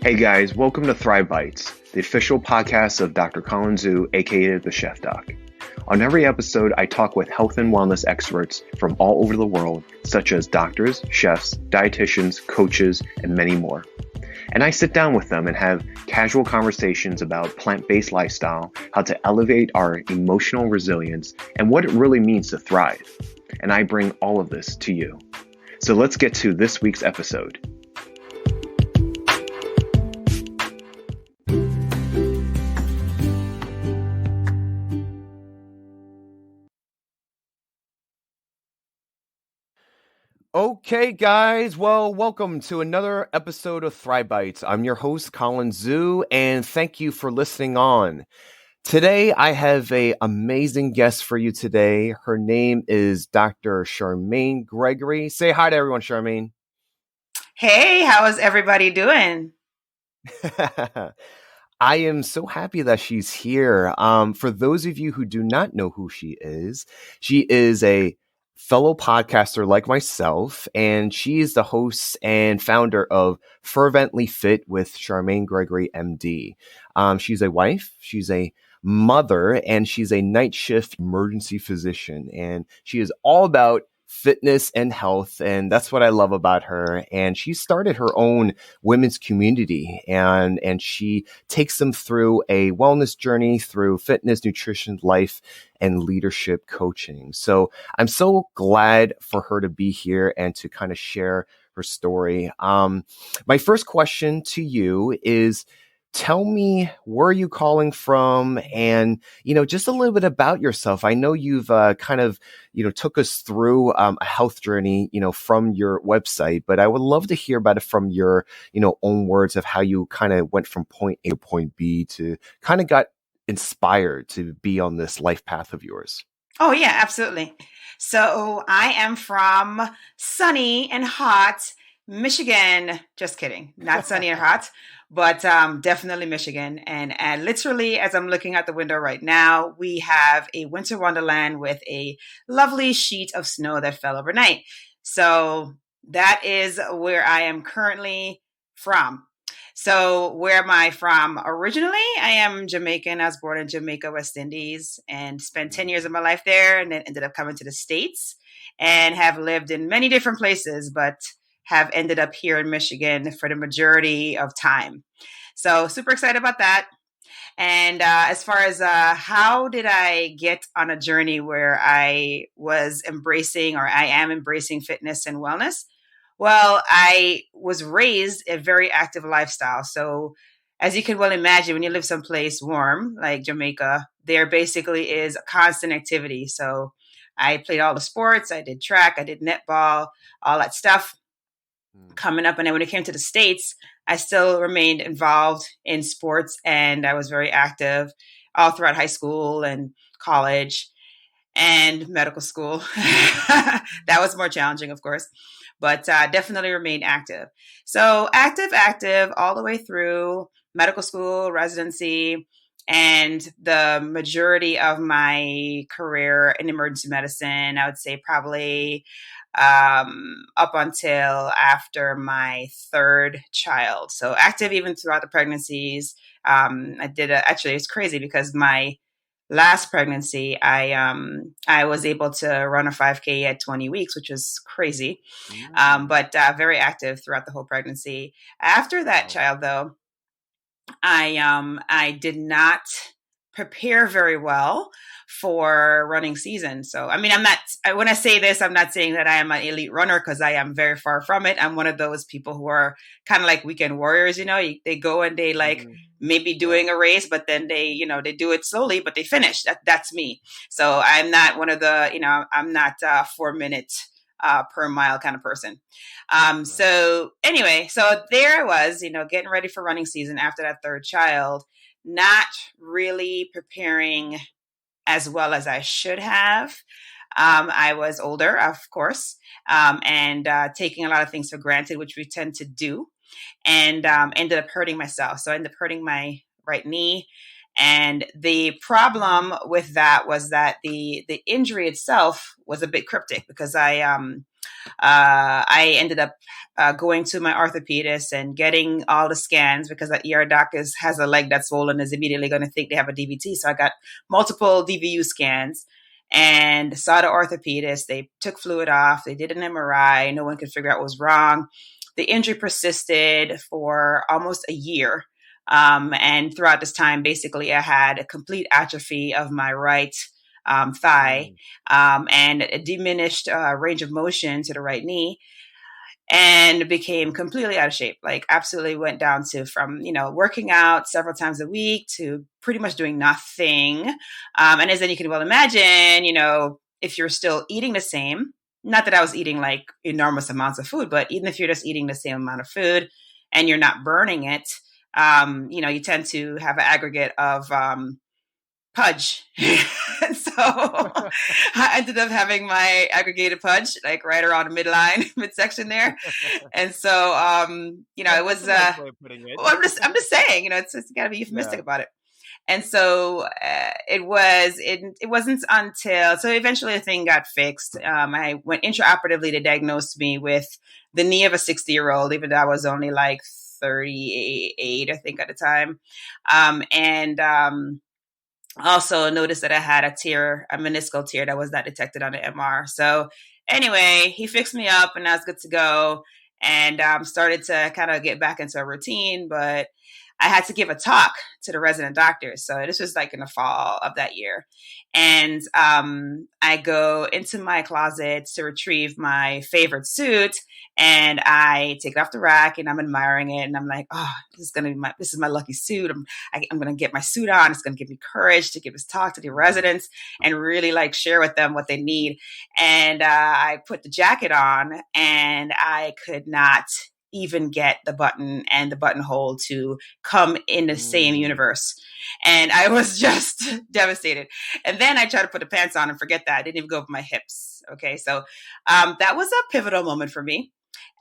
Hey guys, welcome to Thrive Bites, the official podcast of Dr. Colin Zhu, aka the Chef Doc. On every episode, I talk with health and wellness experts from all over the world, such as doctors, chefs, dietitians, coaches, and many more. And I sit down with them and have casual conversations about plant-based lifestyle, how to elevate our emotional resilience, and what it really means to thrive. And I bring all of this to you. So let's get to this week's episode. Okay, guys. Well, welcome to another episode of Thrive Bites. I'm your host, Colin Zhu, and thank you for listening on. Today, I have an amazing guest for you today. Her name is Dr. Charmaine Gregory. Say hi to everyone, Charmaine. Hey, how is everybody doing? I am so happy that she's here. For those of you who do not know who she is a fellow podcaster like myself, and she is the host and founder of Fervently Fit with Charmaine Gregory, MD. She's a wife, she's a mother, and she's a night shift emergency physician, and she is all about fitness and health, and that's what I love about her. And she started her own women's community, and she takes them through a wellness journey through fitness, nutrition, life, and leadership coaching. So I'm so glad for her to be here and to kind of share her story. My first question to you is, tell me, where are you calling from, and, just a little bit about yourself. I know you've kind of, took us through a health journey, from your website, but I would love to hear about it from your, own words of how you kind of went from point A to point B to kind of got inspired to be on this life path of yours. Oh, yeah, absolutely. So I am from sunny and hot Michigan. Just kidding. Not sunny and hot, but definitely Michigan. And literally, as I'm looking out the window right now, we have a winter wonderland with a lovely sheet of snow that fell overnight. So that is where I am currently from. So where am I from originally? I am Jamaican. I was born in Jamaica, West Indies, and spent 10 years of my life there, and then ended up coming to the States and have lived in many different places, but have ended up here in Michigan for the majority of time. So super excited about that. And as far as how did I get on a journey where I was embracing, or I am embracing, fitness and wellness? Well, I was raised a very active lifestyle. So as you can well imagine, when you live someplace warm like Jamaica, there basically is a constant activity. So I played all the sports. I did track, I did netball, all that stuff coming up. And then when it came to the States, I still remained involved in sports, and I was very active all throughout high school and college and medical school. That was more challenging, of course, but definitely remained active. So active all the way through medical school, residency, and the majority of my career in emergency medicine. I would say probably up until after my third child. So active even throughout the pregnancies. Actually, it's crazy because my last pregnancy, I was able to run a 5K at 20 weeks, which is crazy, but very active throughout the whole pregnancy. After that child, though, I did not prepare very well for running season. So, I mean, when I say this, I'm not saying that I am an elite runner, because I am very far from it. I'm one of those people who are kind of like weekend warriors, they go and they maybe doing a race, but then they do it slowly, but they finish. That's me. So I'm not one of the, I'm not 4 minutes per mile kind of person. So anyway, so there I was, getting ready for running season after that third child, not really preparing as well as I should have. I was older, of course, and taking a lot of things for granted, which we tend to do, and ended up hurting myself. So I ended up hurting my right knee, And the problem with that was that the injury itself was a bit cryptic, because I ended up going to my orthopedist and getting all the scans, because that ER doc has a leg that's swollen, is immediately going to think they have a DVT. So I got multiple DVU scans and saw the orthopedist. They took fluid off. They did an MRI. No one could figure out what was wrong. The injury persisted for almost a year. And throughout this time, basically, I had a complete atrophy of my right thigh, and a diminished range of motion to the right knee, and became completely out of shape. Like, absolutely went down to, from, working out several times a week to pretty much doing nothing. And as then you can well imagine, if you're still eating the same, not that I was eating like enormous amounts of food, but even if you're just eating the same amount of food and you're not burning it, you tend to have an aggregate of pudge. And so I ended up having my aggregated pudge like right around the midline, midsection there. And so, it was, well, I'm just saying, it's got to be euphemistic about it. And so it wasn't until, so eventually the thing got fixed. I went intraoperatively to diagnose me with the knee of a 60-year-old, even though I was only like 38, I think, at the time. Also noticed that I had a meniscal tear that was not detected on the MR. So anyway, he fixed me up and I was good to go, and started to kind of get back into a routine. But I had to give a talk to the resident doctors. So this was like in the fall of that year. And I go into my closet to retrieve my favorite suit, and I take it off the rack and I'm admiring it. And I'm like, oh, this is my lucky suit. I'm going to get my suit on. It's going to give me courage to give this talk to the residents and really like share with them what they need. And I put the jacket on, and I could not even get the button and the buttonhole to come in the same universe. And I was just devastated. And then I tried to put the pants on, and forget that. I didn't even go over my hips. Okay. So that was a pivotal moment for me.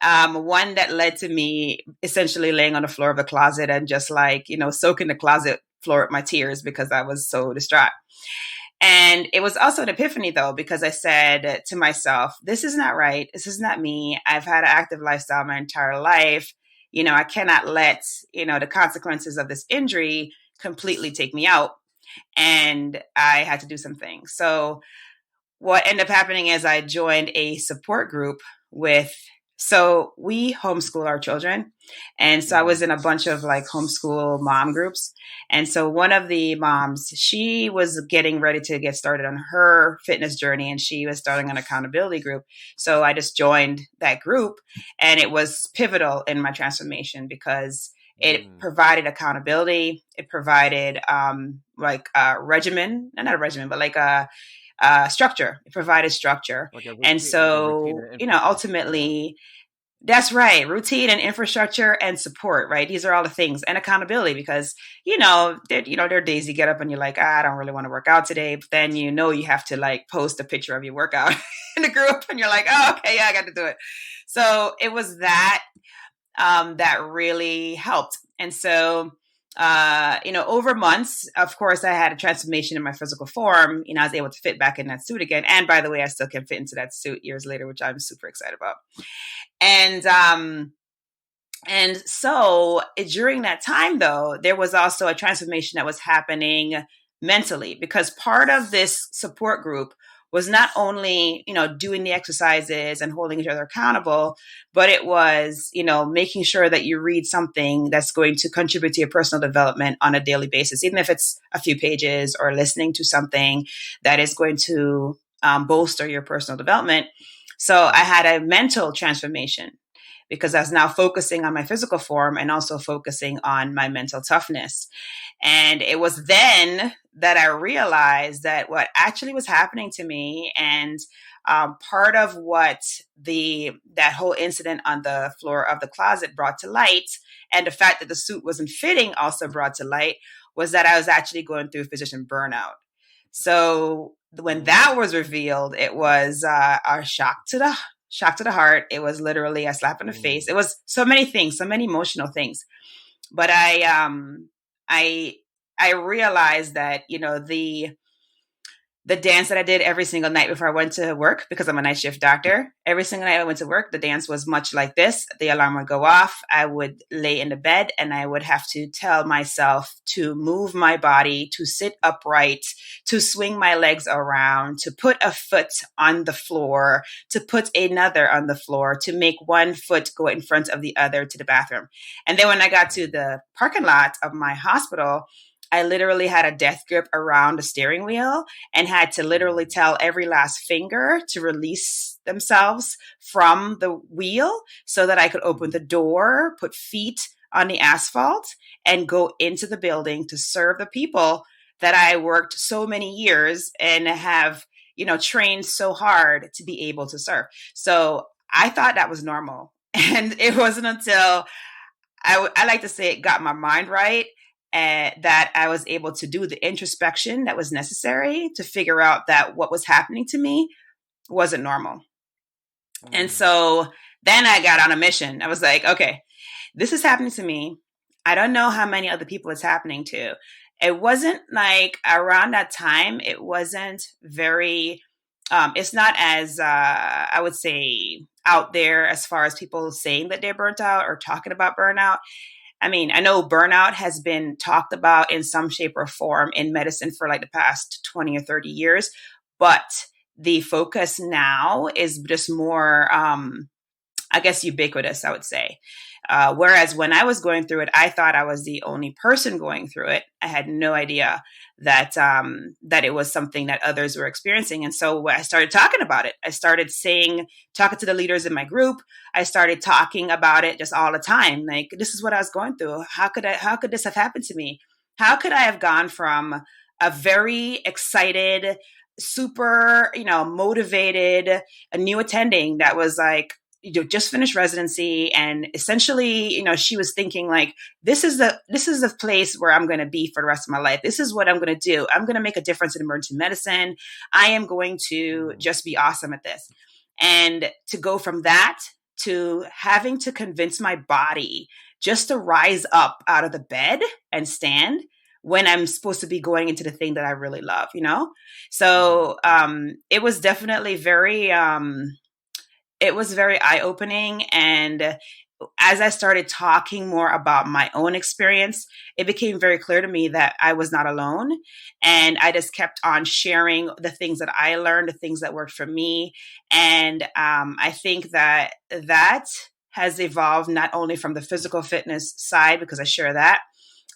One that led to me essentially laying on the floor of the closet and just like, soaking the closet floor with my tears because I was so distraught. And it was also an epiphany, though, because I said to myself, this is not right. This is not me. I've had an active lifestyle my entire life. I cannot let, the consequences of this injury completely take me out. And I had to do something. So what ended up happening is I joined a support group so we homeschool our children. And so I was in a bunch of like homeschool mom groups. And so one of the moms, she was getting ready to get started on her fitness journey, and she was starting an accountability group. So I just joined that group, and it was pivotal in my transformation because it provided accountability. It provided like a regimen, not a regimen, but like a structure. It provided structure. Like routine, and so, ultimately, that's right. Routine and infrastructure and support, right? These are all the things, and accountability, because, there are days you get up and you're like, I don't really want to work out today. But then, you have to like post a picture of your workout in the group, and you're like, oh, okay, yeah, I got to do it. So it was that that really helped. And so, over months, of course, I had a transformation in my physical form. I was able to fit back in that suit again. And by the way, I still can fit into that suit years later, which I'm super excited about. And so during that time, though, there was also a transformation that was happening mentally, because part of this support group was not only, doing the exercises and holding each other accountable, but it was, making sure that you read something that's going to contribute to your personal development on a daily basis, even if it's a few pages, or listening to something that is going to bolster your personal development. So I had a mental transformation, because I was now focusing on my physical form and also focusing on my mental toughness. And it was then that I realized that what actually was happening to me, and part of what that whole incident on the floor of the closet brought to light, and the fact that the suit wasn't fitting also brought to light, was that I was actually going through physician burnout. So when that was revealed, it was a shock to the heart. It was literally a slap in the face. It was so many things, so many emotional things. But I I realized that, the dance that I did every single night before I went to work, because I'm a night shift doctor, every single night I went to work, the dance was much like this. The alarm would go off. I would lay in the bed and I would have to tell myself to move my body, to sit upright, to swing my legs around, to put a foot on the floor, to put another on the floor, to make one foot go in front of the other to the bathroom. And then when I got to the parking lot of my hospital, I literally had a death grip around the steering wheel and had to literally tell every last finger to release themselves from the wheel so that I could open the door, put feet on the asphalt, and go into the building to serve the people that I worked so many years and have, trained so hard to be able to serve. So I thought that was normal. And it wasn't until I like to say it got my mind right, that I was able to do the introspection that was necessary to figure out that what was happening to me wasn't normal. And so then I got on a mission. I was like, okay, this is happening to me. I don't know how many other people it's happening to. It wasn't like around that time, it wasn't very, it's not as, I would say, out there as far as people saying that they're burnt out or talking about burnout. I mean, I know burnout has been talked about in some shape or form in medicine for like the past 20 or 30 years, but the focus now is just more, I guess, ubiquitous, I would say. Whereas when I was going through it, I thought I was the only person going through it. I had no idea that that it was something that others were experiencing. And so I started talking about it. I started talking to the leaders in my group. I started talking about it just all the time. Like, this is what I was going through. How could this have happened to me? How could I have gone from a very excited, super, motivated, a new attending that was like, just finished residency, and essentially, she was thinking like, this is the place where I'm going to be for the rest of my life. This is what I'm going to do. I'm going to make a difference in emergency medicine. I am going to just be awesome at this. And to go from that to having to convince my body just to rise up out of the bed and stand when I'm supposed to be going into the thing that I really love, So it was definitely very eye-opening. And as I started talking more about my own experience, it became very clear to me that I was not alone. And I just kept on sharing the things that I learned, the things that worked for me. And I think that has evolved not only from the physical fitness side, because I share that,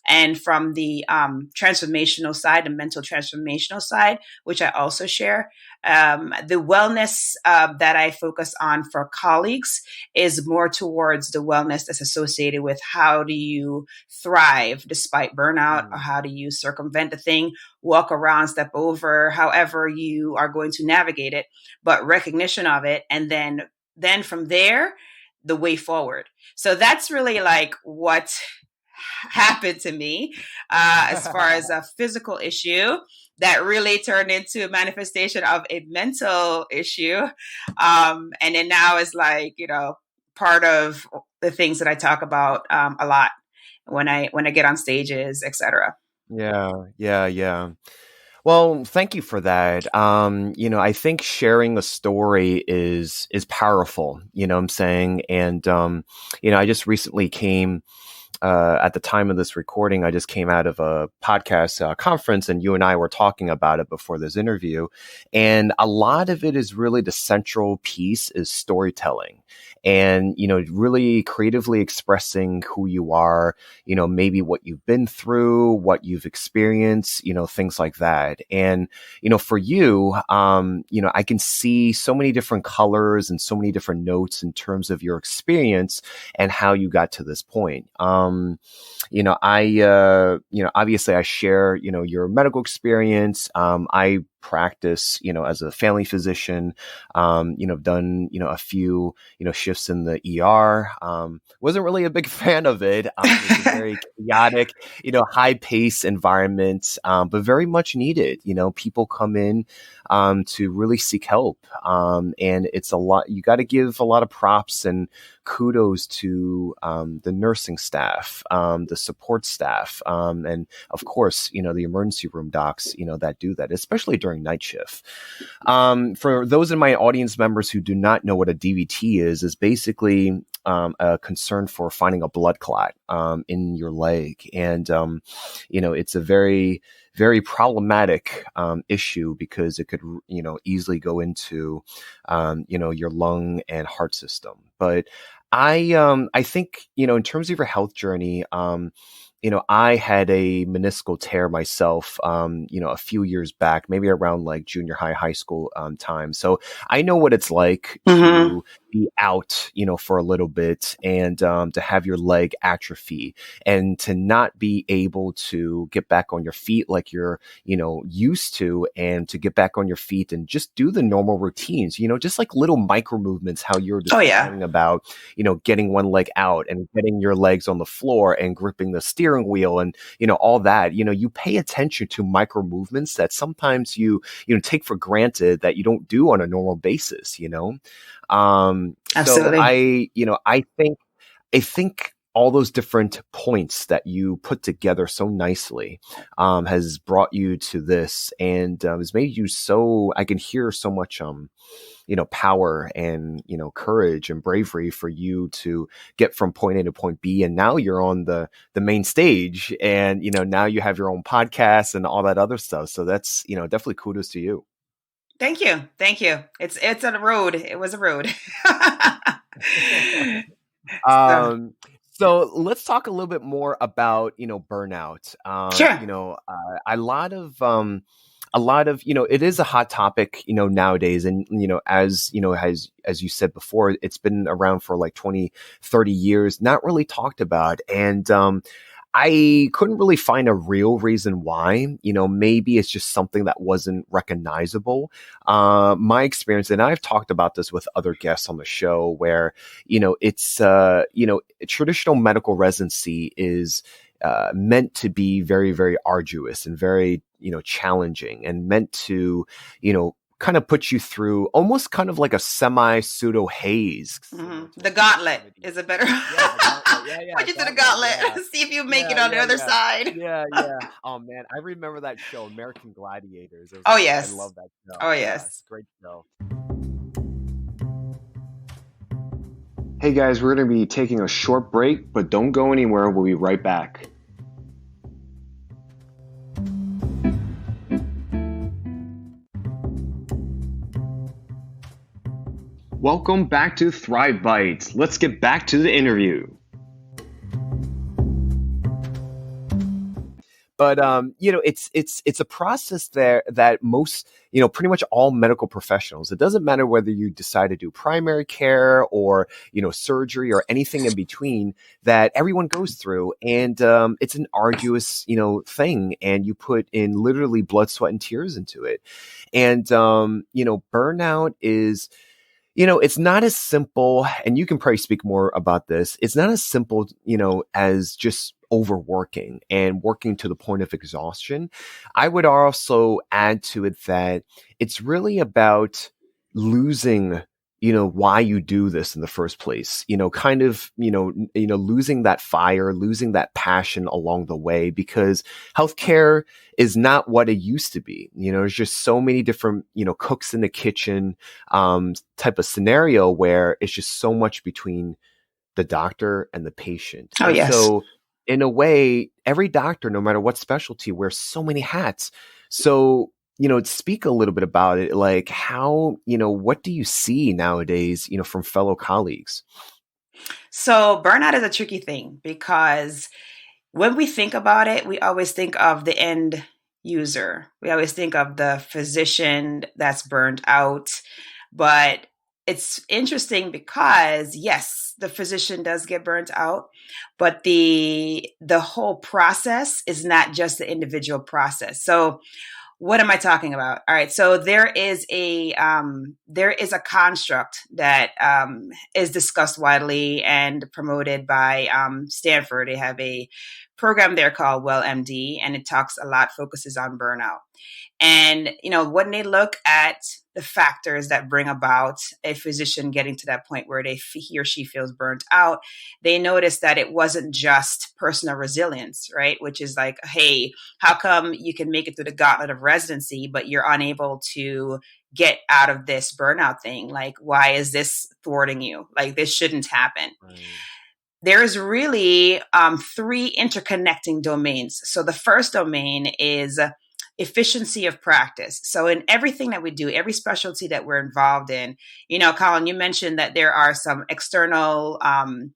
and from the transformational side, the mental transformational side, which I also share. The wellness that I focus on for colleagues is more towards the wellness that's associated with how do you thrive despite burnout, or how do you circumvent the thing, walk around, step over, however you are going to navigate it, but recognition of it. And then from there, the way forward. So that's really like what happened to me as far as a physical issue that really turned into a manifestation of a mental issue. And then now is like, part of the things that I talk about a lot when I get on stages, etc. Yeah. Well, thank you for that. I think sharing a story is powerful, what I'm saying. And, I just recently came at the time of this recording, I just came out of a podcast conference, and you and I were talking about it before this interview. And a lot of it is really the central piece is storytelling, and, really creatively expressing who you are, maybe what you've been through, what you've experienced, things like that. And, for you, I can see so many different colors and so many different notes in terms of your experience and how you got to this point. Obviously I share, your medical experience. I practice, as a family physician, done, a few, shifts in the ER. Wasn't really a big fan of it. It's a very chaotic, high pace environment, but very much needed. People come in to really seek help. And it's a lot, you got to give a lot of props and kudos to the nursing staff, the support staff, and of course, the emergency room docs, that do that, especially during night shift. For those in my audience members who do not know what a DVT is basically a concern for finding a blood clot in your leg. And, it's a very, very problematic issue because it could, easily go into, your lung and heart system. But I think, in terms of your health journey, I had a meniscal tear myself, a few years back, maybe around like junior high school time. So I know what it's like to be out, for a little bit and to have your leg atrophy and to not be able to get back on your feet like you're, used to, and to get back on your feet and just do the normal routines, just like little micro movements, how you're describing about, getting one leg out and getting your legs on the floor and gripping the steering wheel and, all that, you pay attention to micro movements that sometimes you take for granted that you don't do on a normal basis, Absolutely. So I think all those different points that you put together so nicely has brought you to this and has made you so, I can hear so much power and courage and bravery for you to get from point A to point B, and now you're on the main stage, and now you have your own podcast and all that other stuff. So that's definitely kudos to you. Thank you. It's a road. It was a road. So let's talk a little bit more about burnout. Sure. A lot of it is a hot topic nowadays, and as you said before, it's been around for like 20-30 years, not really talked about. And I couldn't really find a real reason why. Maybe it's just something that wasn't recognizable. My experience, and I've talked about this with other guests on the show, where it's traditional medical residency is meant to be very, very arduous and very challenging, and meant to kind of put you through almost kind of like a semi-pseudo haze. The gauntlet is a better. Put you through the gauntlet. See if you make it on the other side. Yeah. Oh man, I remember that show, American Gladiators. Yes. I love that show. Oh yes. It's a great show. Hey guys, we're going to be taking a short break, but don't go anywhere. We'll be right back. Welcome back to Thrive Bites. Let's get back to the interview. But it's a process there that most, pretty much all medical professionals, it doesn't matter whether you decide to do primary care or surgery or anything in between, that everyone goes through, and it's an arduous thing, and you put in literally blood, sweat, and tears into it. And burnout is, it's not as simple, and you can probably speak more about this. It's not as simple, as just overworking and working to the point of exhaustion. I would also add to it that it's really about losing, why you do this in the first place, kind of, losing that fire, losing that passion along the way, because healthcare is not what it used to be. There's just so many different, cooks in the kitchen, type of scenario where it's just so much between the doctor and the patient. Oh, yes. So in a way, every doctor, no matter what specialty, wears so many hats. So, speak a little bit about it, like how, what do you see nowadays, from fellow colleagues? So burnout is a tricky thing, because when we think about it, we always think of the end user. We always think of the physician that's burned out. But it's interesting because, yes, the physician does get burnt out, but the whole process is not just the individual process. So What am I talking about? All right. So there is a construct that is discussed widely and promoted by Stanford. They have a program there called WellMD, and it focuses on burnout. And, when they look at the factors that bring about a physician getting to that point where he or she feels burnt out, they notice that it wasn't just personal resilience, right? Which is like, hey, how come you can make it through the gauntlet of residency, but you're unable to get out of this burnout thing? Like, why is this thwarting you? Like, this shouldn't happen. Right. There's really 3 interconnecting domains. So the first domain is efficiency of practice. So in everything that we do, every specialty that we're involved in, Colin, you mentioned that there are some external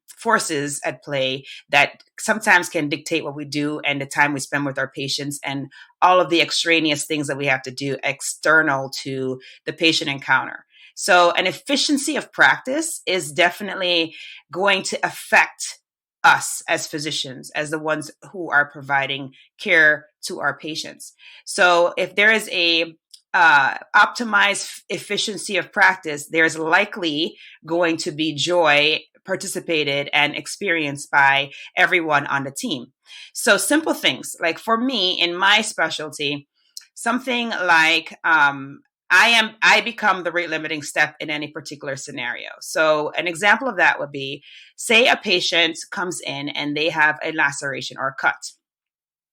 forces at play that sometimes can dictate what we do and the time we spend with our patients and all of the extraneous things that we have to do external to the patient encounter. So an efficiency of practice is definitely going to affect us as physicians, as the ones who are providing care to our patients. So if there is a optimized efficiency of practice, there's likely going to be joy participated and experienced by everyone on the team. So simple things like for me in my specialty, something like I become the rate limiting step in any particular scenario. So an example of that would be, say a patient comes in and they have a laceration or a cut.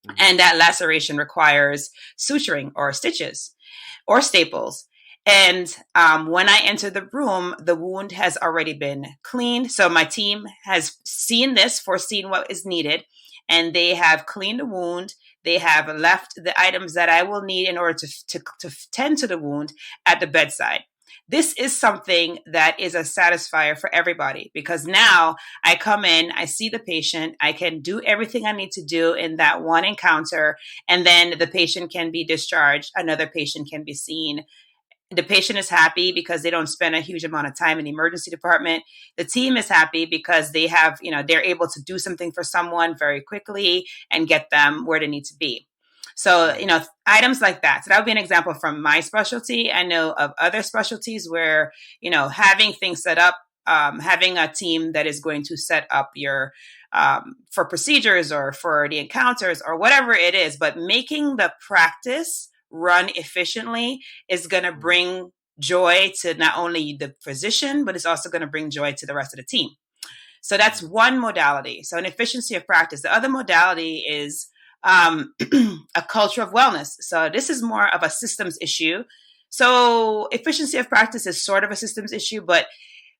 Mm-hmm. And that laceration requires suturing or stitches or staples. And when I enter the room, the wound has already been cleaned. So my team has foreseen what is needed, and they have cleaned the wound. They have left the items that I will need in order to tend to the wound at the bedside. This is something that is a satisfier for everybody because now I come in, I see the patient, I can do everything I need to do in that one encounter, and then the patient can be discharged. Another patient can be seen. The patient is happy because they don't spend a huge amount of time in the emergency department. The team is happy because they have, they're able to do something for someone very quickly and get them where they need to be. So, items like that. So that would be an example from my specialty. I know of other specialties where, having things set up, having a team that is going to set up your, for procedures or for the encounters or whatever it is, but making the practice run efficiently is going to bring joy to not only the physician, but it's also going to bring joy to the rest of the team. So that's one modality. So an efficiency of practice. The other modality is a culture of wellness. So this is more of a systems issue. So efficiency of practice is sort of a systems issue, but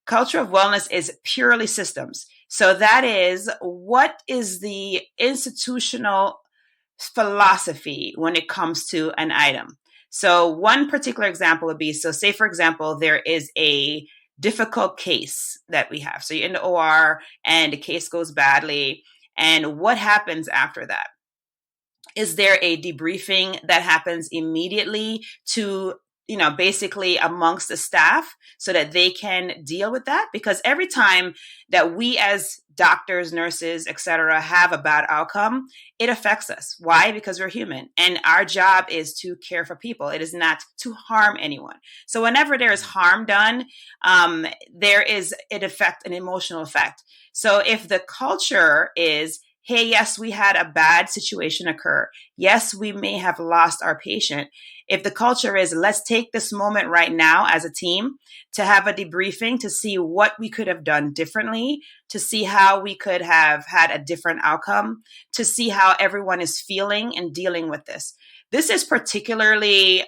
culture of wellness is purely systems. So that is, what is the institutional philosophy when it comes to an item? So one particular example would be, so say, for example, there is a difficult case that we have. So you're in the OR and the case goes badly. And what happens after that? Is there a debriefing that happens immediately to, basically amongst the staff so that they can deal with that? Because every time that we as doctors, nurses, etc., have a bad outcome, it affects us. Why? Because we're human. And our job is to care for people. It is not to harm anyone. So whenever there is harm done, there is an emotional effect. So if the culture is, hey, yes, we had a bad situation occur. Yes, we may have lost our patient. If the culture is, let's take this moment right now as a team to have a debriefing to see what we could have done differently, to see how we could have had a different outcome, to see how everyone is feeling and dealing with this. This is particularly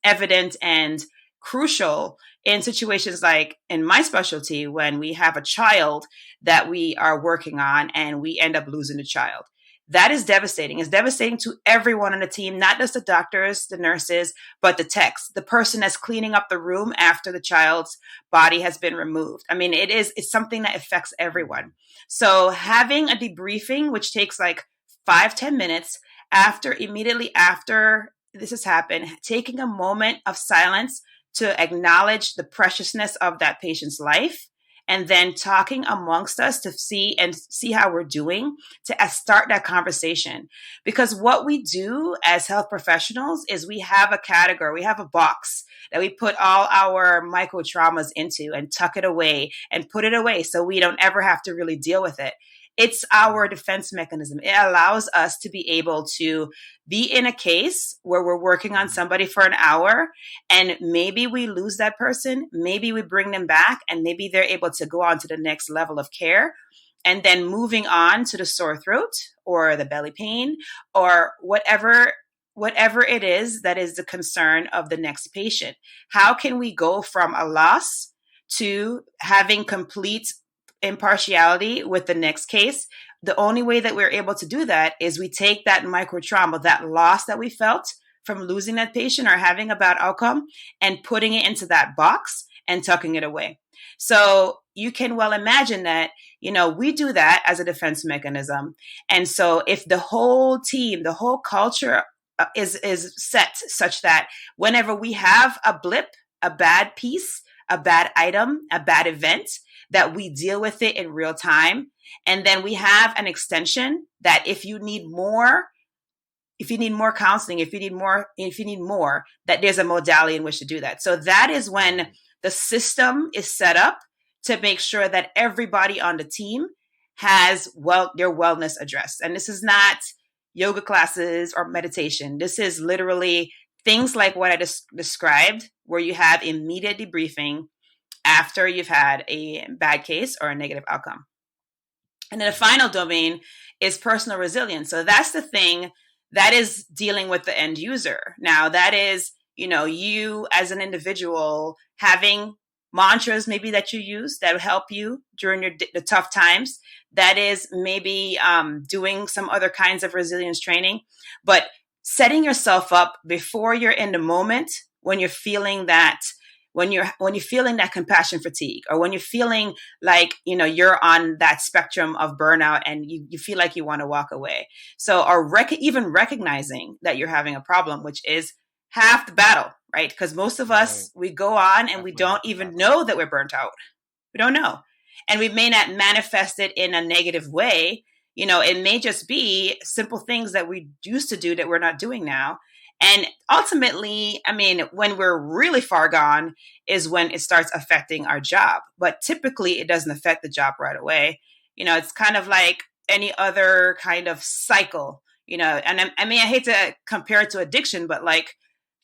evident and crucial in situations like in my specialty, when we have a child that we are working on and we end up losing the child. That is devastating. It's devastating to everyone on the team, not just the doctors, the nurses, but the techs, the person that's cleaning up the room after the child's body has been removed. I mean, it's something that affects everyone. So having a debriefing, which takes like 5-10 minutes immediately after this has happened, taking a moment of silence to acknowledge the preciousness of that patient's life and then talking amongst us to see how we're doing, to start that conversation. Because what we do as health professionals is we have a category, we have a box that we put all our micro traumas into and tuck it away and put it away so we don't ever have to really deal with it. It's our defense mechanism. It allows us to be able to be in a case where we're working on somebody for an hour, and maybe we lose that person, maybe we bring them back, and maybe they're able to go on to the next level of care. And then moving on to the sore throat or the belly pain or whatever it is that is the concern of the next patient. How can we go from a loss to having complete impartiality with the next case? The only way that we're able to do that is we take that micro trauma, that loss that we felt from losing that patient or having a bad outcome, and putting it into that box and tucking it away. So you can well imagine that, we do that as a defense mechanism. And so if the whole team, the whole culture is set such that whenever we have a blip, a bad piece, a bad item, a bad event, that we deal with it in real time. And then we have an extension that if you need more counseling, if you need more, that there's a modality in which to do that. So that is when the system is set up to make sure that everybody on the team has their wellness addressed. And this is not yoga classes or meditation. This is literally things like what I described, where you have immediate debriefing after you've had a bad case or a negative outcome. And then the final domain is personal resilience. So that's the thing that is dealing with the end user. Now that is, you as an individual having mantras maybe that you use that will help you during the tough times. That is maybe doing some other kinds of resilience training, but setting yourself up before you're in the moment when you're feeling that, when you're feeling that compassion fatigue, or when you're feeling like, you're on that spectrum of burnout and you feel like you want to walk away. So, even recognizing that you're having a problem, which is half the battle, right? Because most of us, we go on and we don't even know that we're burnt out. We don't know. And we may not manifest it in a negative way. It may just be simple things that we used to do that we're not doing now. And ultimately, when we're really far gone is when it starts affecting our job. But typically it doesn't affect the job right away. It's kind of like any other kind of cycle, and I hate to compare it to addiction, but like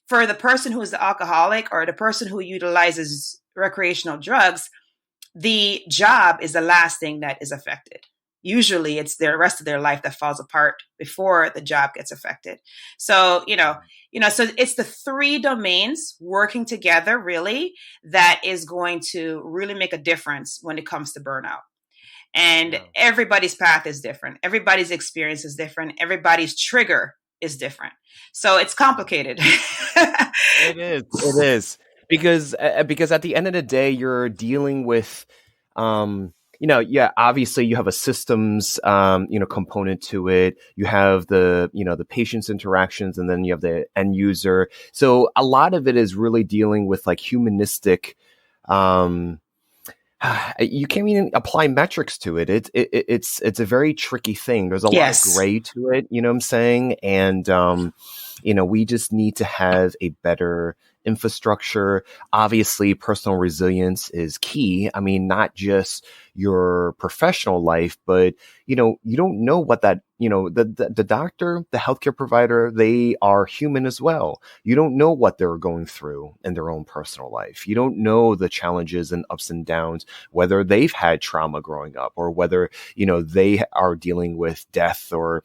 for the person who is the alcoholic or the person who utilizes recreational drugs, the job is the last thing that is affected. Usually it's the rest of their life that falls apart before the job gets affected. So, so it's the three domains working together really that is going to really make a difference when it comes to burnout. And everybody's path is different. Everybody's experience is different. Everybody's trigger is different. So it's complicated. It is. Because at the end of the day, you're dealing with, obviously you have a systems, component to it. You have the patient's interactions, and then you have the end user. So a lot of it is really dealing with like humanistic, you can't even apply metrics to it. It's a very tricky thing. There's a lot of gray to it, you know what I'm saying? And, we just need to have a better infrastructure. Obviously, personal resilience is key. Not just your professional life, but, you don't know what that, the doctor, the healthcare provider, they are human as well. You don't know what they're going through in their own personal life. You don't know the challenges and ups and downs, whether they've had trauma growing up or whether, they are dealing with death or,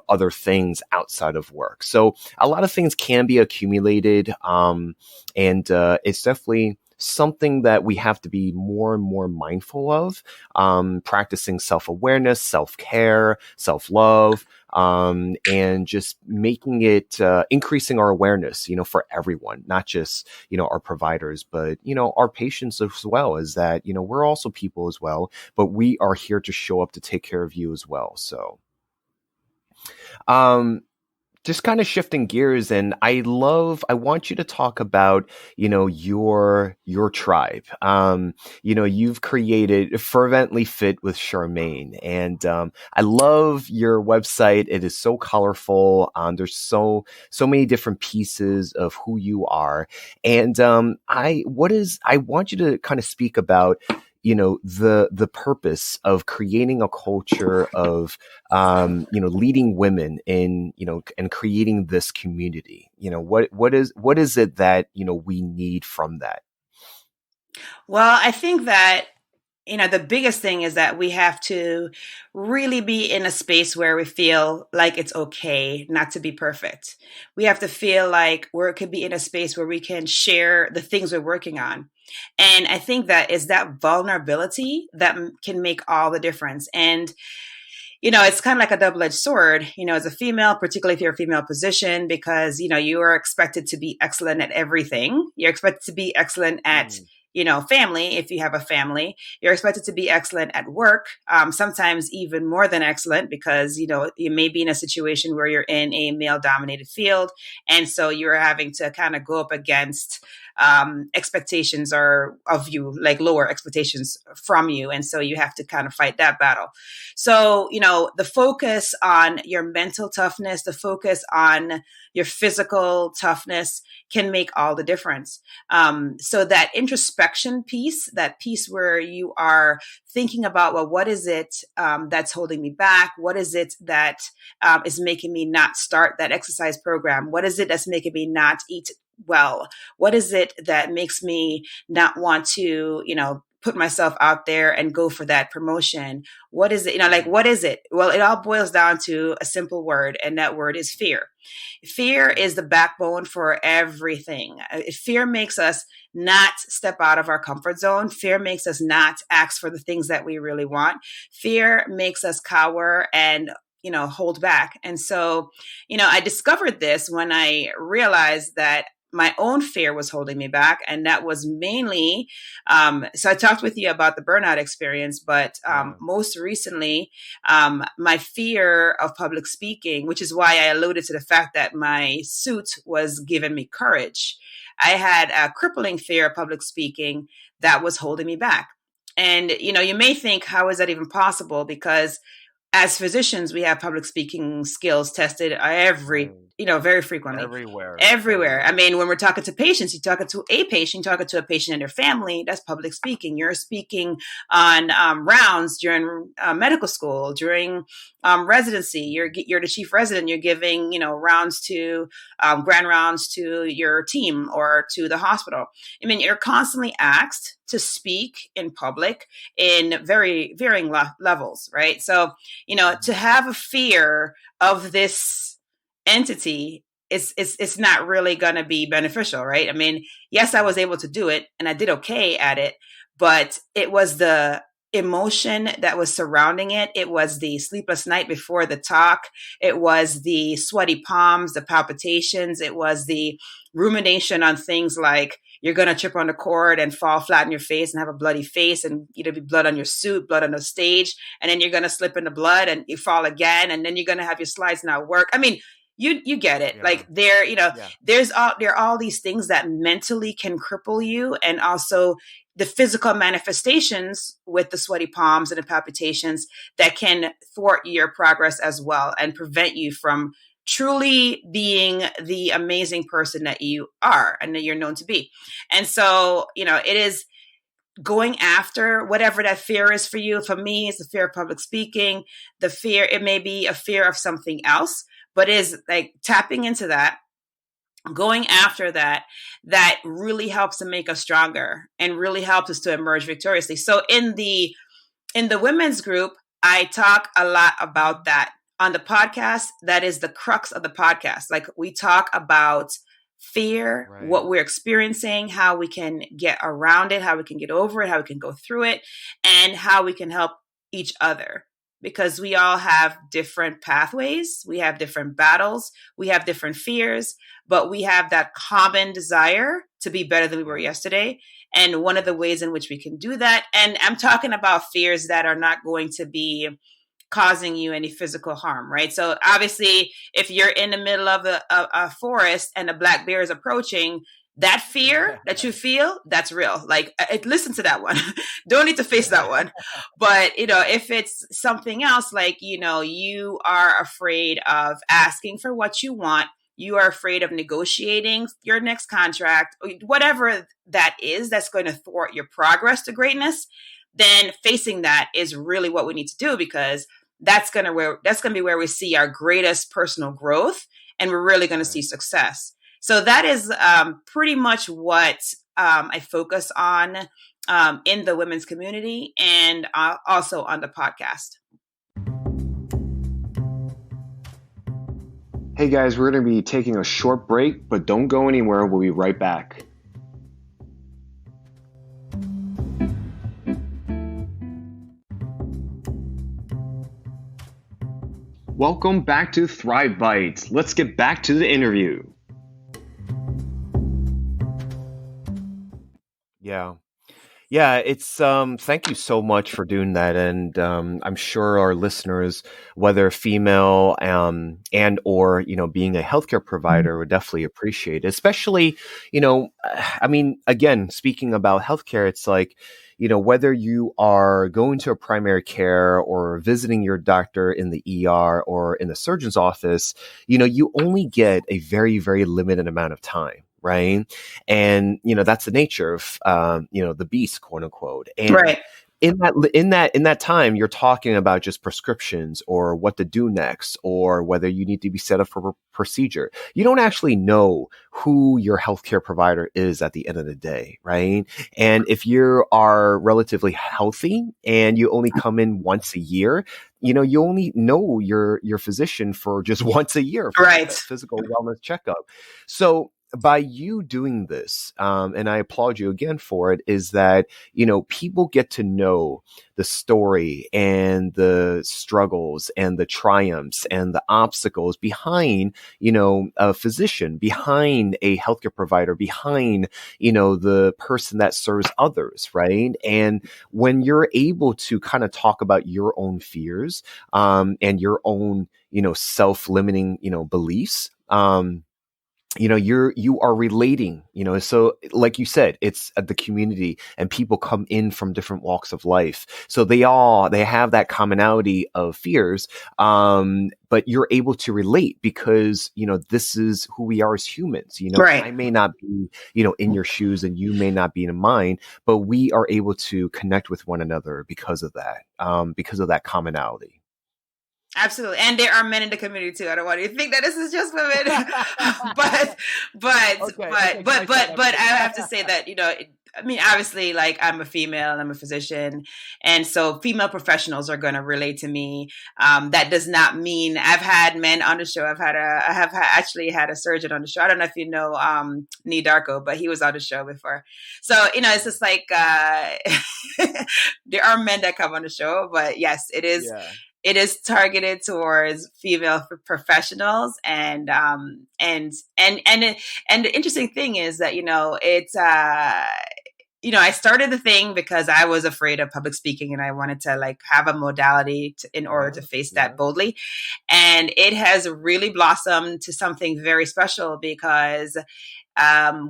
other things outside of work. So a lot of things can be accumulated. And it's definitely something that we have to be more and more mindful of, practicing self-awareness, self-care, self-love, and just making it, increasing our awareness, for everyone, not just, our providers, but, our patients as well, is that, we're also people as well, but we are here to show up to take care of you as well. So, just kind of shifting gears, and I want you to talk about, your tribe. You've created Fervently Fit with Charmaine, and I love your website. It is so colorful. There's so many different pieces of who you are. And I want you to kind of speak about, the purpose of creating a culture of, leading women in, and creating this community. What is it that, we need from that? Well, I think that the biggest thing is that we have to really be in a space where we feel like it's okay not to be perfect. We have to feel like we could be in a space where we can share the things we're working on. And I think that is that vulnerability that can make all the difference. And it's kind of like a double-edged sword, as a female, particularly if you're a female position, because, you are expected to be excellent at everything. You're expected to be excellent at family, if you have a family. You're expected to be excellent at work, sometimes even more than excellent, because, you may be in a situation where you're in a male-dominated field. And so you're having to kind of go up against expectations of you, like lower expectations from you. And so you have to kind of fight that battle. So, the focus on your mental toughness, the focus on your physical toughness can make all the difference. So that introspection piece, that piece where you are thinking about, well, what is it that's holding me back? What is it that is making me not start that exercise program? What is it that's making me not eat well? What is it that makes me not want to, put myself out there and go for that promotion? What is it? What is it? Well, it all boils down to a simple word, and that word is fear. Fear is the backbone for everything. Fear makes us not step out of our comfort zone. Fear makes us not ask for the things that we really want. Fear makes us cower and hold back. And so, I discovered this when I realized that my own fear was holding me back. And that was mainly, so I talked with you about the burnout experience, but most recently, my fear of public speaking, which is why I alluded to the fact that my suit was giving me courage. I had a crippling fear of public speaking that was holding me back. And, you may think, how is that even possible? Because as physicians, we have public speaking skills tested very frequently. Everywhere. I mean, when we're talking to patients, you're talking to a patient and their family, that's public speaking. You're speaking on rounds during medical school, during residency. You're the chief resident. You're giving, rounds to grand rounds to your team or to the hospital. I mean, you're constantly asked to speak in public in very varying levels, right? So, to have a fear of this entity, it's not really going to be beneficial, right? I mean, yes, I was able to do it and I did okay at it, but it was the emotion that was surrounding it. It was the sleepless night before the talk. It was the sweaty palms, the palpitations. It was the rumination on things like you're going to trip on the cord and fall flat in your face and have a bloody face and be blood on your suit, blood on the stage. And then you're going to slip in the blood and you fall again. And then you're going to have your slides not work. I mean, you get it. Yeah. Like there are all these things that mentally can cripple you, and also the physical manifestations with the sweaty palms and the palpitations that can thwart your progress as well and prevent you from truly being the amazing person that you are and that you're known to be. And so, it is going after whatever that fear is for you. For me, it's the fear of public speaking. It may be a fear of something else, but is like tapping into that, going after that really helps to make us stronger and really helps us to emerge victoriously. So in the women's group, I talk a lot about that. On the podcast, that is the crux of the podcast. Like, we talk about fear, right, what we're experiencing, how we can get around it, how we can get over it, how we can go through it, and how we can help each other. Because we all have different pathways, we have different battles, we have different fears, but we have that common desire to be better than we were yesterday. And one of the ways in which we can do that, and I'm talking about fears that are not going to be causing you any physical harm, right? So obviously, if you're in the middle of a forest and a black bear is approaching, that fear that you feel, that's real. Like, listen to that one. Don't need to face that one. But, if it's something else, like, you are afraid of asking for what you want, you are afraid of negotiating your next contract, whatever that is that's going to thwart your progress to greatness, then facing that is really what we need to do, because that's going to be where we see our greatest personal growth, and we're really going to see success. So that is pretty much what I focus on in the women's community, and also on the podcast. Hey guys, we're going to be taking a short break, but don't go anywhere. We'll be right back. Welcome back to Thrive Bites. Let's get back to the interview. Yeah, it's thank you so much for doing that, and I'm sure our listeners, whether female and or being a healthcare provider, would definitely appreciate it. Especially, again, speaking about healthcare, it's like, whether you are going to a primary care or visiting your doctor in the ER or in the surgeon's office, you only get a very, very limited amount of time. Right. And, that's the nature of, the beast, quote unquote. And right. In that time, you're talking about just prescriptions or what to do next, or whether you need to be set up for a procedure. You don't actually know who your healthcare provider is at the end of the day, right? And if you are relatively healthy and you only come in once a year, you only know your physician for just once a year for a physical wellness checkup. So by you doing this, and I applaud you again for it, is that, people get to know the story and the struggles and the triumphs and the obstacles behind, a physician, behind a healthcare provider, behind, the person that serves others, right? And when you're able to kind of talk about your own fears, and your own, self-limiting, beliefs, you are relating, so like you said, it's the community and people come in from different walks of life. So they have that commonality of fears. But you're able to relate because, this is who we are as humans. Right. I may not be, in your shoes and you may not be in mine, but we are able to connect with one another because of that commonality. Absolutely. And there are men in the community too. I don't want you to think that this is just women, but I have to say that, obviously, like, I'm a female and I'm a physician, and so female professionals are going to relate to me. That does not mean I've had men on the show. I have actually had a surgeon on the show. I don't know if you know, Nee Darko, but he was on the show before. So, it's just like, there are men that come on the show, but yes, it is. Yeah. It is targeted towards female professionals, and the interesting thing is that it's I started the thing because I was afraid of public speaking, and I wanted to have a modality in order to face that boldly, and it has really blossomed to something very special because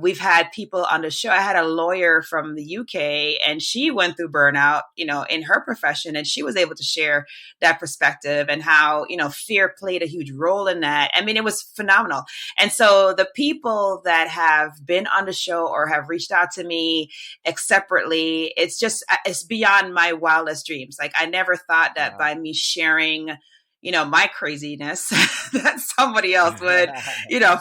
we've had people on the show. I had a lawyer from the UK, and she went through burnout, in her profession, and she was able to share that perspective and how, fear played a huge role in that. I mean, it was phenomenal. And so the people that have been on the show or have reached out to me separately, it's beyond my wildest dreams. Like, I never thought that by me sharing my craziness, that somebody else would,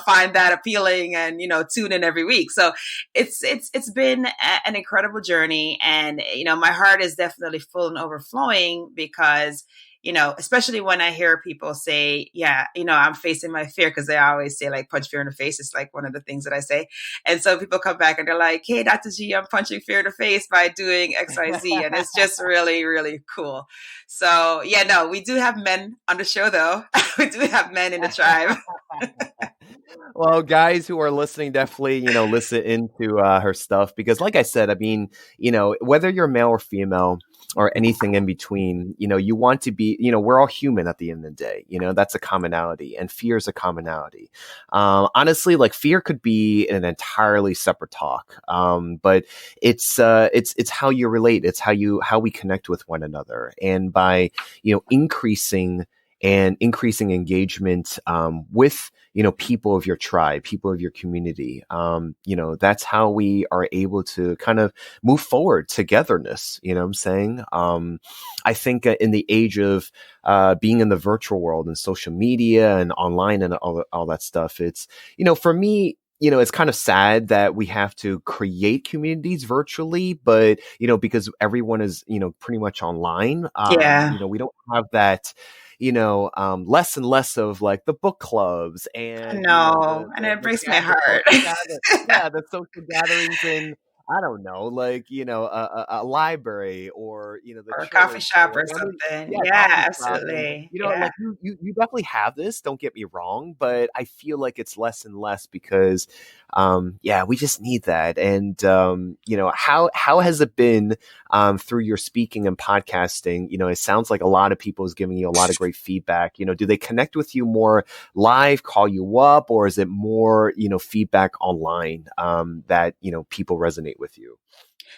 find that appealing and, tune in every week. So it's been an incredible journey. And, my heart is definitely full and overflowing because, especially when I hear people say, I'm facing my fear, because they always say, like, punch fear in the face. It's like one of the things that I say. And so people come back and they're like, hey, Dr. G, I'm punching fear in the face by doing X, Y, Z. And it's just really, really cool. So we do have men on the show, though. We do have men in the tribe. Well, guys who are listening, definitely, listen into her stuff because, like I said, I mean, whether you're male or female or anything in between, you want to be, we're all human at the end of the day. That's a commonality, and fear is a commonality. Honestly, like fear could be an entirely separate talk, but it's how you relate. It's how we connect with one another, and by increasing engagement with people of your tribe, people of your community. That's how we are able to kind of move forward togetherness. You know what I'm saying? I think in the age of being in the virtual world and social media and online and all that stuff, it's, for me, it's kind of sad that we have to create communities virtually, but, because everyone is, pretty much online, Yeah, we don't have that, less and less of like the book clubs I and, know, and it breaks my the heart. social the social gatherings in, I don't know, like, a library or, the Or a coffee church shop or, or I mean, something. yeah, Yeah, coffee shop. And, absolutely. Yeah. like you definitely have this, don't get me wrong, but I feel like it's less and less because, yeah, we just need that. And, how has it been, through your speaking and podcasting? It sounds like a lot of people is giving you a lot of great feedback. Do they connect with you more live, call you up, or is it more, feedback online, that, people resonate with you?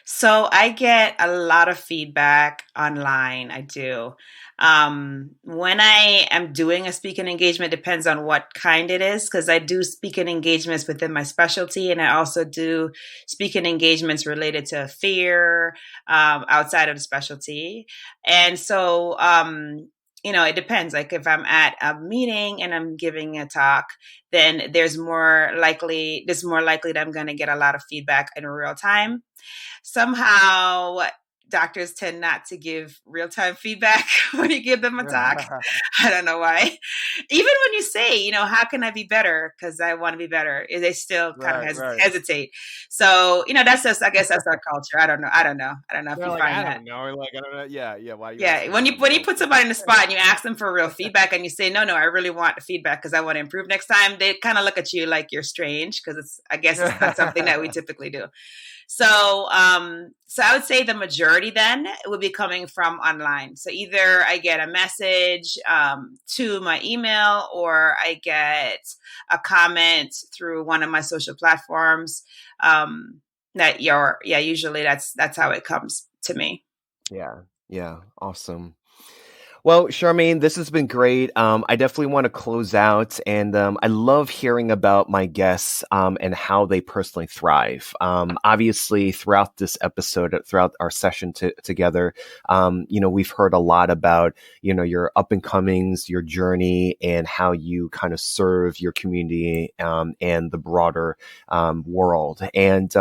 So I get a lot of feedback online. I do. When I am doing a speaking engagement, depends on what kind it is, because I do speaking engagements within my specialty, and I also do speaking engagements related to fear outside of the specialty. And so, it depends. Like if I'm at a meeting and I'm giving a talk, then there's more likely that I'm going to get a lot of feedback in real time. Somehow doctors tend not to give real-time feedback when you give them a talk. I don't know why. Even when you say, how can I be better? Because I want to be better. They still kind of Right, right. hesitate. So, that's just, I guess that's our culture. I don't know. I don't know. I don't know if They're you like, find I that. don't know. Like, I don't know. Yeah, yeah. Why are you Yeah, asking when me? you I'm when an you old put somebody in the spot and you ask them for real feedback and you say, no, I really want the feedback because I want to improve next time, they kind of look at you like you're strange because I guess it's not something that we typically do. So I would say the majority then would be coming from online. So either I get a message to my email, or I get a comment through one of my social platforms. Usually that's how it comes to me. Yeah, yeah. Awesome. Well, Charmaine, this has been great. I definitely want to close out, and I love hearing about my guests and how they personally thrive. Obviously, throughout this episode, throughout our session together, we've heard a lot about your up and comings, your journey, and how you kind of serve your community and the broader world. And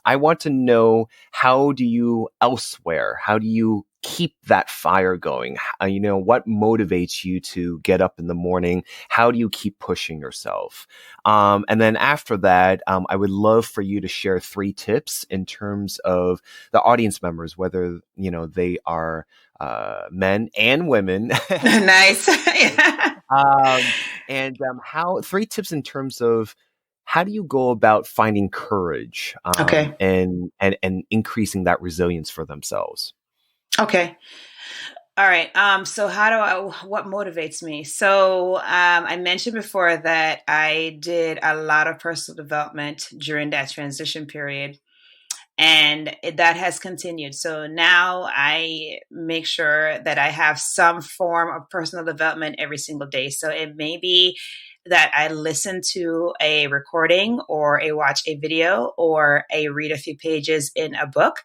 I want to know, how do you elsewhere? How do you keep that fire going? What motivates you to get up in the morning? How do you keep pushing yourself? And then after that, I would love for you to share 3 tips in terms of the audience members, whether, they are men and women. Nice. Yeah. um, and how 3 tips in terms of how do you go about finding courage Okay. and increasing that resilience for themselves? Okay. All right. So what motivates me? So, I mentioned before that I did a lot of personal development during that transition period, and that has continued. So now I make sure that I have some form of personal development every single day. So it may be that I listen to a recording, or I watch a video, or I read a few pages in a book,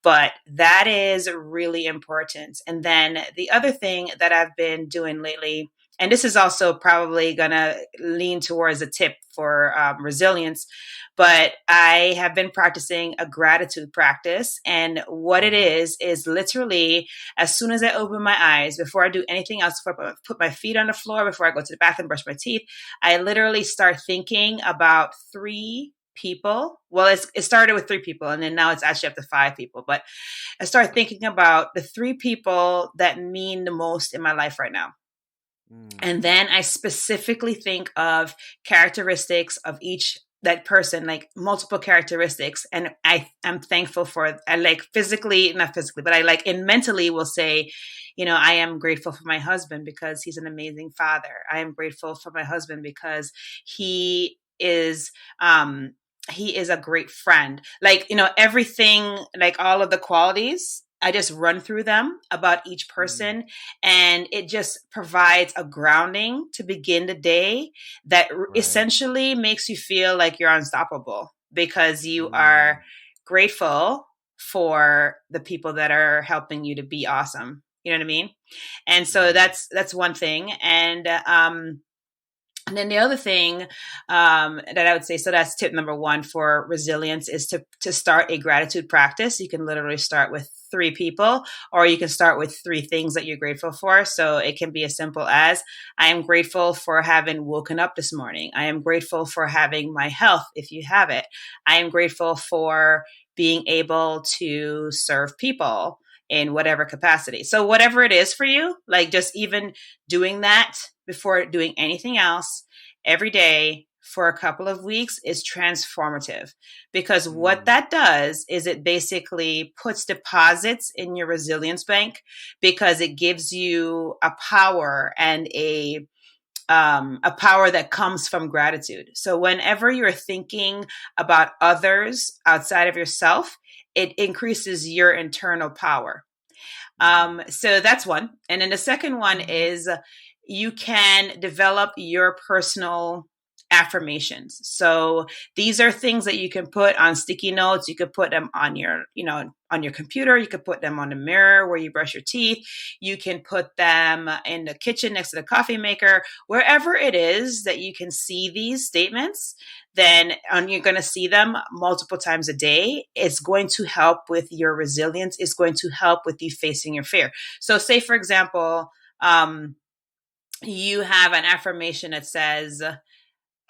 but that is really important. And then the other thing that I've been doing lately, and this is also probably going to lean towards a tip for resilience, but I have been practicing a gratitude practice. And what it is literally, as soon as I open my eyes, before I do anything else, before I put my feet on the floor, before I go to the bathroom, brush my teeth, I literally start thinking about 3 people. Well, it started with 3 people, and then now it's actually up to 5 people. But I start thinking about the 3 people that mean the most in my life right now. And then I specifically think of characteristics of each that person, like multiple characteristics. And I'm thankful for, I like physically, not physically, but I like in mentally will say, I am grateful for my husband because he's an amazing father. I am grateful for my husband because he is a great friend. Like, everything, like all of the qualities, I just run through them about each person, and it just provides a grounding to begin the day that essentially makes you feel like you're unstoppable because you are grateful for the people that are helping you to be awesome. You know what I mean? And so that's one thing. And then the other thing that I would say, so that's tip number one for resilience, is to start a gratitude practice. You can literally start with 3 people, or you can start with 3 things that you're grateful for. So it can be as simple as, I am grateful for having woken up this morning. I am grateful for having my health, if you have it. I am grateful for being able to serve people in whatever capacity. So whatever it is for you, like just even doing that before doing anything else every day for a couple of weeks is transformative, because what that does is it basically puts deposits in your resilience bank, because it gives you a power and a power that comes from gratitude. So whenever you're thinking about others outside of yourself, it increases your internal power. So that's one. And then the second one is you can develop your personal affirmations. So these are things that you can put on sticky notes. You could put them on your, on your computer. You could put them on the mirror where you brush your teeth. You can put them in the kitchen next to the coffee maker, wherever it is that you can see these statements. Then you're going to see them multiple times a day. It's going to help with your resilience. It's going to help with you facing your fear. So say, for example, you have an affirmation that says,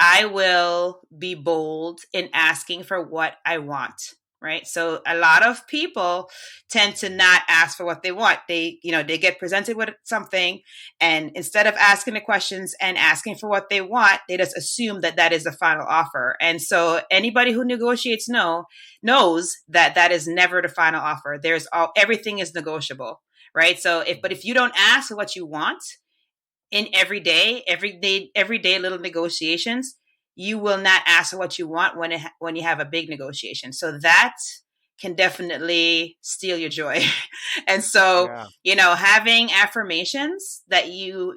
I will be bold in asking for what I want. Right. So a lot of people tend to not ask for what they want. They get presented with something, and instead of asking the questions and asking for what they want, they just assume that that is the final offer. And so anybody who negotiates knows that that is never the final offer. Everything is negotiable. Right. So if you don't ask for what you want in everyday little negotiations, you will not ask for what you want when you have a big negotiation. So that can definitely steal your joy. And so, having affirmations that you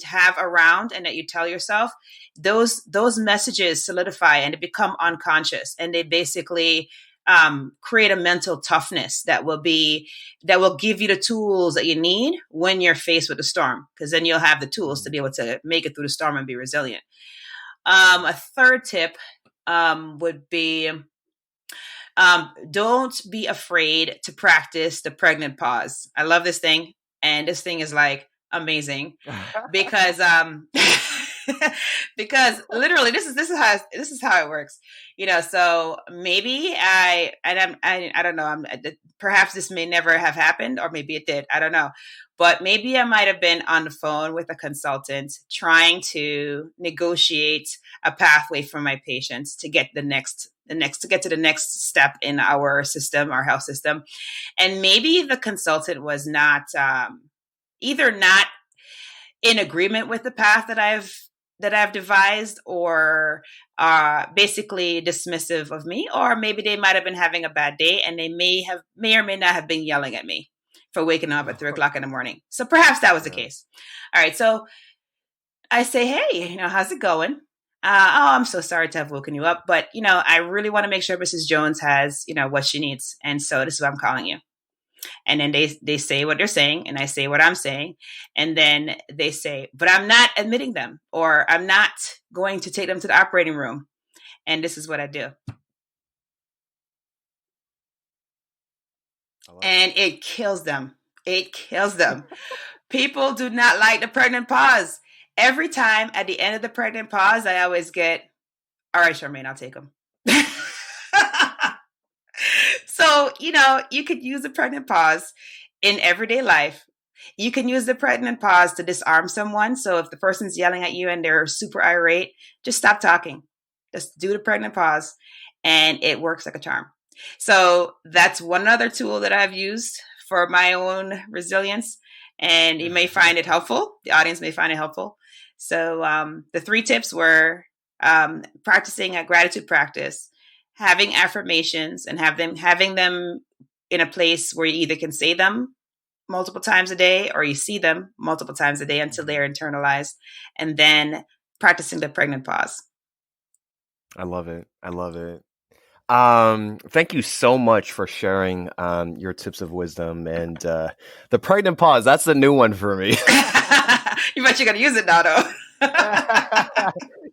have around and that you tell yourself, those messages solidify and they become unconscious, and they basically create a mental toughness that will give you the tools that you need when you're faced with a storm, because then you'll have the tools to be able to make it through the storm and be resilient. A third tip would be, don't be afraid to practice the pregnant pause. I love this thing. And this thing is like amazing because, because literally this is how it works. So maybe I don't know. Perhaps this may never have happened, or maybe it did. I don't know. But maybe I might have been on the phone with a consultant trying to negotiate a pathway for my patients to get to the next step in our system, our health system. And maybe the consultant was not either not in agreement with the path that I've devised, or basically dismissive of me, or maybe they might have been having a bad day and they may or may not have been yelling at me for waking up at 3:00 in the morning. So perhaps that was the case. All right. So I say, hey, how's it going? I'm so sorry to have woken you up, but I really want to make sure Mrs. Jones has, what she needs. And so this is why I'm calling you. And then they say what they're saying, and I say what I'm saying. And then they say, but I'm not admitting them, or I'm not going to take them to the operating room. And this is what I do. And it kills them. It kills them. People do not like the pregnant pause. Every time at the end of the pregnant pause, I always get, all right, Charmaine, I'll take them. So, you could use a pregnant pause in everyday life You can use the pregnant pause to disarm someone. So if the person's yelling at you and they're super irate, just stop talking. Just do the pregnant pause, and it works like a charm. So that's one other tool that I've used for my own resilience, and you may find it helpful. The audience may find it helpful. So the 3 tips were practicing a gratitude practice, having affirmations, and having them in a place where you either can say them multiple times a day or you see them multiple times a day until they're internalized, and then practicing the pregnant pause. I love it. I love it. Thank you so much for sharing your tips of wisdom and the pregnant pause. That's the new one for me. You bet you're gonna use it now, though.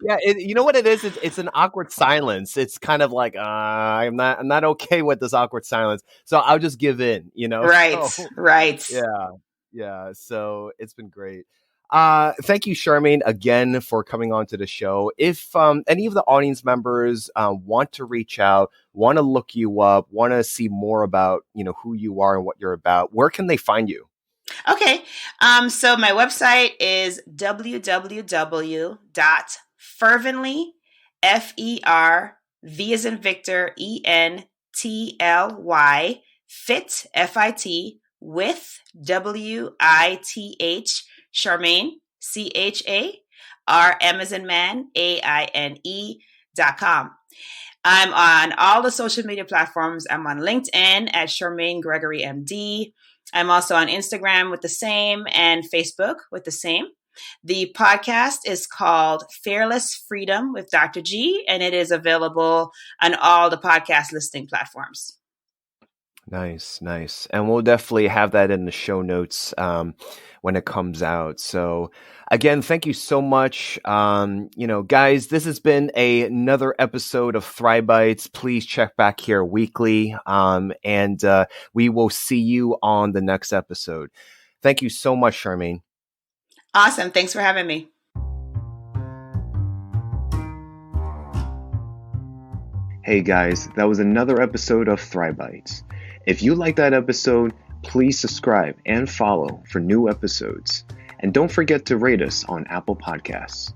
Yeah, you know what it is? It's an awkward silence. It's kind of like I'm not okay with this awkward silence, so I'll just give in. Right, So, right. yeah. So it's been great. Thank you, Charmaine, again for coming on to the show. If any of the audience members want to reach out, want to look you up, want to see more about who you are and what you're about, where can they find you? Okay. So my website is www.fervently, FERV as in Victor, ENTLY, fit, FIT, with, WITH, Charmaine, CHARM as in man, AINE.com. I'm on all the social media platforms. I'm on LinkedIn at Charmaine Gregory, MD. I'm also on Instagram with the same and Facebook with the same. The podcast is called Fearless Freedom with Dr. G, and it is available on all the podcast listing platforms. Nice. And we'll definitely have that in the show notes when it comes out. So again, thank you so much. Guys, this has been another episode of Thrive Bites. Please check back here weekly. And we will see you on the next episode. Thank you so much, Charmaine. Awesome. Thanks for having me. Hey guys, that was another episode of Thrive Bites. If you like that episode, please subscribe and follow for new episodes. And don't forget to rate us on Apple Podcasts.